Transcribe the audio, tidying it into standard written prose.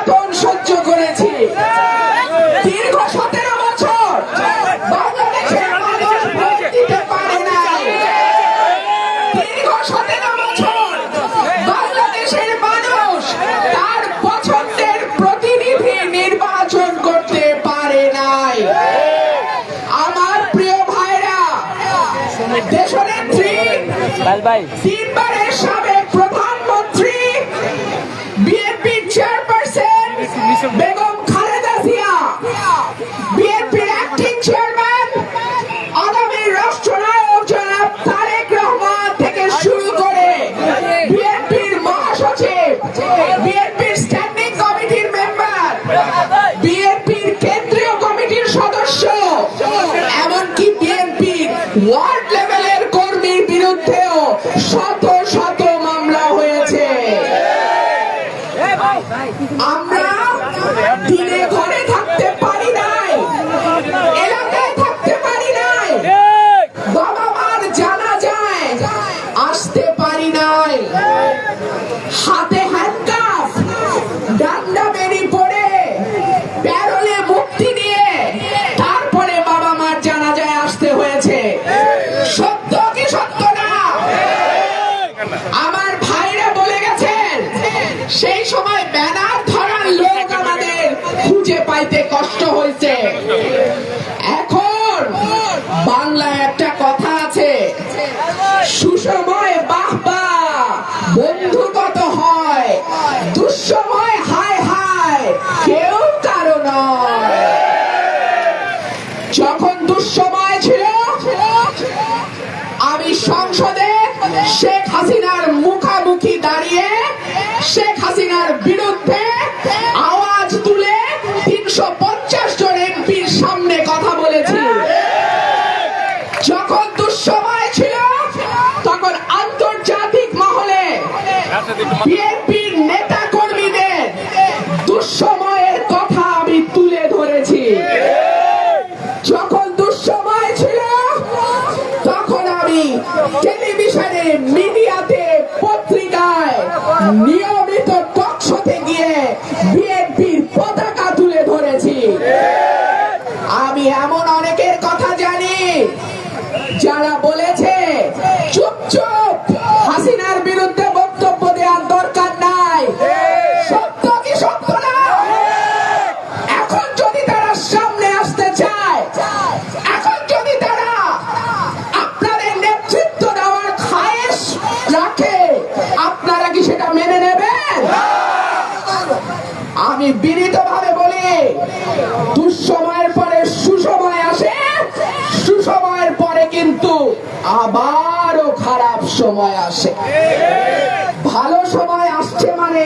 নির্যাতন সহ্য করেছি। দীর্ঘ 17 বছর বাংলাদেশের মানুষ ভোট দিতে পারে নাই। দীর্ঘ 17 বছর বাংলাদেশের মানুষ তার পছন্দের প্রতিনিধি নির্বাচন করতে পারে নাই। আমার প্রিয় ভাইরা, দেশনেত্রী, 3 বারের সাবেক প্রধানমন্ত্রী, বিএনপি চেয়ারপারসন বেগম খালেদা জিয়া, বিএনপির অ্যাক্টিং চেয়ারম্যান আগামী রাষ্ট্রনায়ক জনাব তারেক রহমান থেকে শুরু করে বিএনপির মহাসচিব, বিএনপির স্ট্যান্ডিং কমিটির মেম্বার, বিএনপির কেন্দ্রীয় কমিটির সদস্য, এমনকি বিএনপির ওয়ার্ড লেভেলের কর্মীর বিরুদ্ধেও শত শত মামলা হয়েছে। আমরা দিনে ঘরে থাকতে পারি নাই, এলাকায় থাকতে পারি নাই, বাবা মার জানাজায় আসতে পারি নাই, হাতে হ্যান্ডকাফ, ডান্ডা বেরি পড়ে প্যারোলে মুক্তি দিয়ে তারপরে বাবা মার জানাজায় আসতে হয়েছে। সত্য কি সত্য না? আমার ভাইরা বলে গেছেন সেই সময় ব্যানার ধরার লোক আমাদের খুঁজে পাইতে কষ্ট হয়েছে। এখন বাংলায় একটা কথা আছে, সুসময় বাহবা বন্ধু কত হয়, দুঃসময় হায় হায় কেউ কারো নয়। যখন দুঃসময় ছিল আমি সংসদে শেখ হাসিনার মুখামুখি দাঁড়িয়ে শেখ হাসিনার বিরুদ্ধে আওয়াজ তুলে 350 জন এমপির সামনে কথা বলেছি। যখন দুঃসময় ছিল তখন আন্তর্জাতিক মহলে বিএনপির নেতা কর্মীদের দুঃসময়ের কথা আমি তুলে ধরেছি। যখন দুঃসময় ছিল তখন আমি টেলিভিশনে, মিডিয়াতে, পত্রিকায়, নিয়মিত টকশোতে গিয়ে বিএনপির পতাকা তুলে ধরেছি। আমি এমন অনেকের কথা জানি যারা বলেছে চুপ চুপ, হাসিনার বিরুদ্ধে বক্তব্য দেওয়ার দরকার নাই। সত্য কি সত্য না? এখন যদি তারা সামনে আসতে চায়, এখন যদি তারা আপনাদের নেতৃত্ব দেওয়ার খায়েশ রাখে, আপনারা কি সেটা মেনে নেবেন? আমি বিনীতভাবে বলি, দুঃসময়ের পরে সুসময় আসে, সুসময়ের পরে কিন্তু আবারও খারাপ সময় আসে। ভালো সময় আসছে মানে